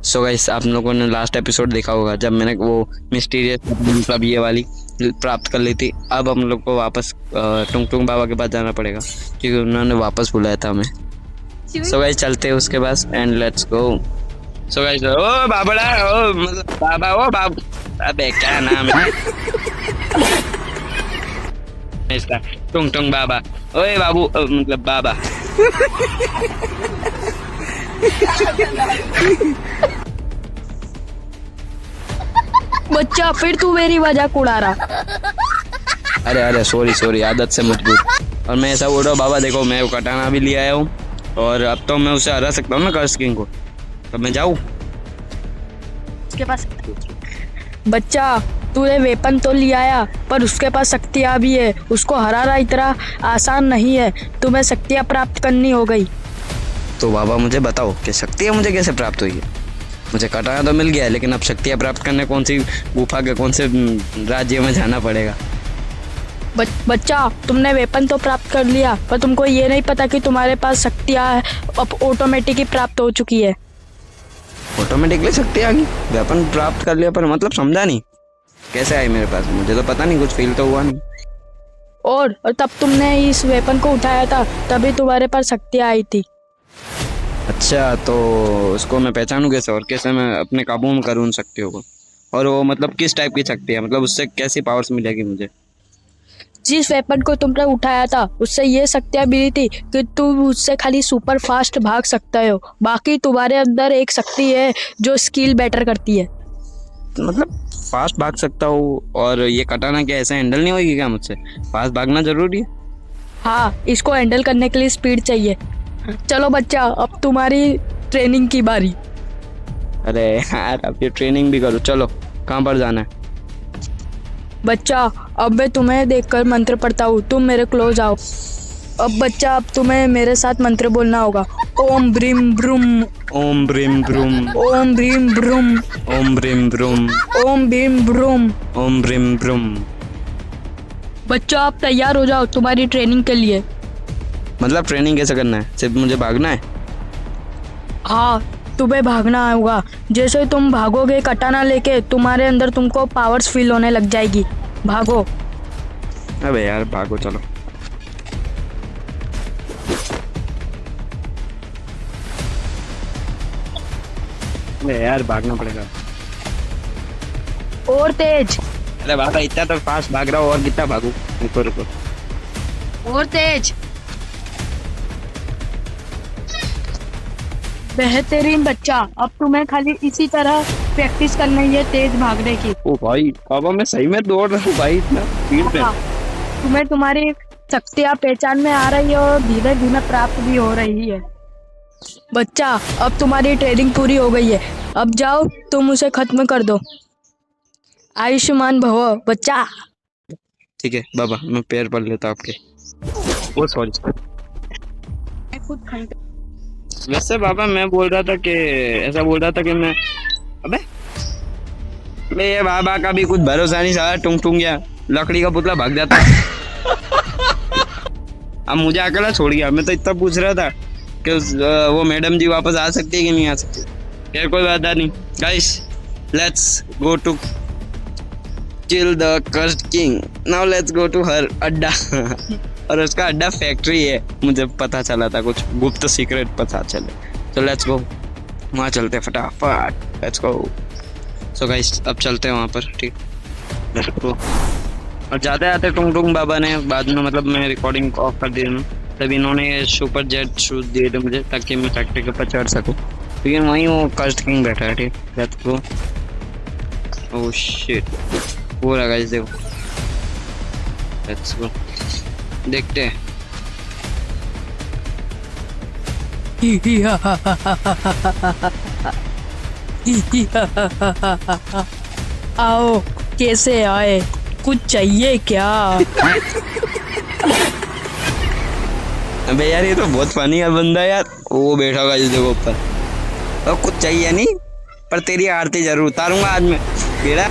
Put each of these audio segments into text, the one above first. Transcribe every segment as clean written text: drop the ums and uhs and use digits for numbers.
So guys, आप लोगों ने लास्ट एपिसोड देखा होगा जब मैंने वो मिस्टीरियस मतलब ये वाली प्राप्त कर ली थी। अब हम लोग को वापस टुंग टुंग बाबा के पास जाना पड़ेगा क्योंकि उन्होंने वापस बुलाया था हमें। सो गाइस, चलते हैं उसके पास and let's go. So guys, ओ बाबड़ा, ओ मतलब बाबा, ओ बाब, अबे क्या नाम है इसका? टुंग टुंग बाबा। ओए बाबू, मतलब बाबा। बच्चा फिर तू मेरी मजाक उड़ा रहा। अरे अरे सॉरी सॉरी, आदत से मजबूर। और मैं ऐसा बोल रहा हूँ, बाबा देखो मैं वो कटाना भी ले आया हूँ और अब तो मैं उसे हरा सकता हूँ ना कर्स किंग को। तब मैं जाऊँ? उसके पास बच्चा तूने वेपन तो ले आया पर उसके पास शक्तियाँ भी है। उसको हराना इतना आसान नहीं है। तुम्हें शक्तियाँ प्राप्त करनी हो गई। तो बाबा मुझे बताओ कि शक्तियाँ मुझे कैसे प्राप्त हुई है? मुझे कटाना तो मिल गया है, लेकिन अब शक्तियाँ प्राप्त करने कौन सी गुफा के कौन से राज्य में जाना पड़ेगा? बच्चा तुमने वेपन तो प्राप्त कर लिया पर तुमको ये नहीं पता कि तुम्हारे पास शक्तियाँ अब ऑटोमेटिक ही प्राप्त हो चुकी है। ऑटोमेटिकली शक्ति आ गई? वेपन प्राप्त कर लिया पर मतलब समझा नहीं कैसे आई मेरे पास? मुझे तो पता नहीं, कुछ फील तो हुआ नहीं। और तब तुमने इस वेपन को उठाया था तभी तुम्हारे पास शक्तियाँ आई थी। अच्छा, तो उसको मैं पहचानूं कैसे और कैसे मैं अपने काबू में करूँ उन शक्तियों को? और वो मतलब किस टाइप की शक्ति है, मतलब उससे कैसी पावर्स मिलेगी मुझे? जिस वेपन को तुमने उठाया था उससे ये शक्तियाँ मिली थी कि तुम उससे खाली सुपर फास्ट भाग सकते हो। बाकी तुम्हारे अंदर एक शक्ति है जो स्किल बेटर करती है। मतलब फास्ट भाग सकता हूँ? और ये कटाना क्या ऐसे हैंडल नहीं होगी क्या मुझसे? फास्ट भागना जरूरी है? हाँ, इसको हैंडल करने के लिए स्पीड चाहिए। चलो बच्चा, अब तुम्हारी ट्रेनिंग की बारी। अरे यार, अब ये ट्रेनिंग भी करूँ? चलो, कहाँ पर जाना है? बच्चा अब मैं तुम्हें देखकर मंत्र पढ़ता हूँ, तुम मेरे क्लोज आओ। अब बच्चा, अब तुम्हें मेरे साथ मंत्र बोलना होगा। ओम ब्रीम ब्रूम, ओम ब्रीम ब्रूम, ओम ब्रीम ब्रूम, ओम ब्रीम ब्रूम, ओम ब्रीम ब्रूम। ओम ब्रीम ब्रूम। बच्चा आप तैयार हो जाओ तुम्हारी ट्रेनिंग के लिए। मतलब ट्रेनिंग कैसे करना है? सिर्फ मुझे भागना है? हाँ, तुम्हें भागना होगा। जैसे तुम भागोगे कटाना लेके, तुम्हारे अंदर तुमको पावर्स फील होने लग जाएगी। भागो। अबे यार भागो, चलो। अबे यार भागना पड़ेगा। और तेज, अरे बाबा, इतना तो फास्ट भाग रहा हूँ, और कितना भागू? रुको रुको। और तेज। बेहतरीन बच्चा, अब तुम्हें खाली इसी तरह प्रैक्टिस करनी है तेज भागने की। ओ भाई बाबा, मैं सही में दौड़ रहा हूँ भाई, इतना स्पीड पे। हाँ, तुम्हें तुम्हारी शक्तियाँ पहचान में आ रही है और धीरे धीरे प्राप्त भी हो रही है। बच्चा अब तुम्हारी ट्रेनिंग पूरी हो गई है, अब जाओ तुम उसे खत्म कर दो। आयुष्मान भव बच्चा। ठीक है बाबा, मैं पैर पड़ लेता हूँ आपके। ओ सॉरी। वैसे बाबा, मैं बोल रहा था कि ऐसा बोल रहा था कि मैं, अबे ये बाबा का भी कुछ भरोसा नहीं, सारा टुंग टुंग गया, लकड़ी का पुतला भाग जाता है। अब मुझे अकेला छोड़ गया। मैं तो इतना पूछ रहा था कि वो मैडम जी वापस आ सकती है कि नहीं आ सकती। खैर कोई बात नहीं। Guys, let's go to kill the cursed king. Now let's go to her अड्डा। और उसका अड्डा फैक्ट्री है, मुझे पता चला था, कुछ गुप्त सीक्रेट पता चले। तो लेट्स गो, वहाँ चलते फटाफट। Let's go. सो गाइस, अब चलते हैं वहाँ पर। ठीक, लेट्स गो। और जाते जाते टुंग टुंग बाबा ने बाद में, मतलब मैं रिकॉर्डिंग ऑफ कर दी थी, तब इन्होंने सुपर जेट शूज दिए थे मुझे ताकि मैं फैक्ट्री के ऊपर चढ़ सकूँ। लेकिन वहीं वो कर्स्ड किंग बैठा है। ठीक, लेट्स गो। ओह शिट, वो रहा गाइस, देखो। लेट्स गो, देखते हैं। आओ, कैसे आए, कुछ चाहिए क्या? अबे यार, ये तो बहुत फनी है बंदा यार। वो बैठा होगा इस जगह ऊपर। और कुछ चाहिए नहीं, पर तेरी आरती जरूर उतारूंगा आज मैं। बेड़ा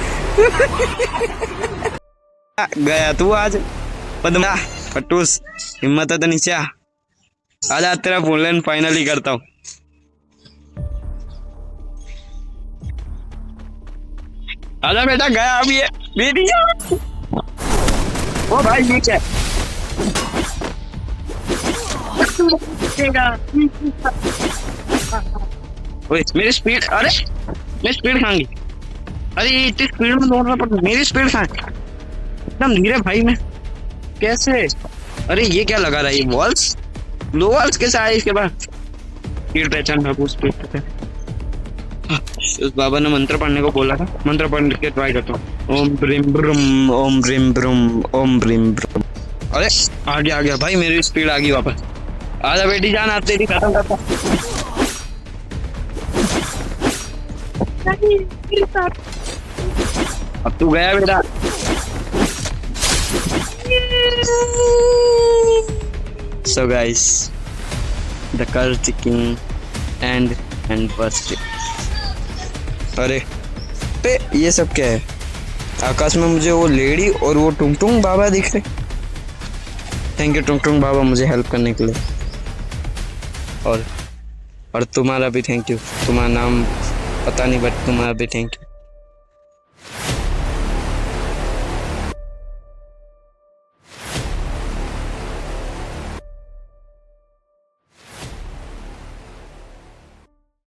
गया तू आज पद्मा फटूस, हिम्मत है तो नीचे आ। आजा, तेरा फुल लाइन फाइनली करता हूँ। आजा बेटा, गया अभी ये मेरी। ओ भाई ये क्या? ओए मेरी स्पीड, अरे मेरी स्पीड कहाँ गई? अरे ये इतनी स्पीड में दौड़ रहा, पर मेरी स्पीड कहाँ है? एकदम धीरे भाई मैं, कैसे? अरे ये क्या लगा रहा है, ये वॉल्स, लो वॉल्स कैसे आए इसके बाद? स्पीड पहचान बाबू, स्पीड पहचान। उस बाबा ने मंत्र पढ़ने को बोला था, मंत्र पढ़ के ट्राई करता हूँ। ओम ब्रीम ब्रूम, ओम ब्रीम ब्रूम, ओम ब्रीम ब्रूम। अरे आ गया भाई, मेरी स्पीड आ गई वापस। आजा बेटी जान, आप तेरी खत्म करता। अब तू गया बेटा। So guys, the Karti King and birthday. अरे पे ये सब क्या है? आकाश में मुझे वो लेडी और वो टुंग टुंग बाबा दिख रहे। थैंक यू टुंग टुंग बाबा मुझे हेल्प करने के लिए। और तुम्हारा भी थैंक यू। तुम्हारा नाम पता नहीं बट तुम्हारा भी थैंक यू।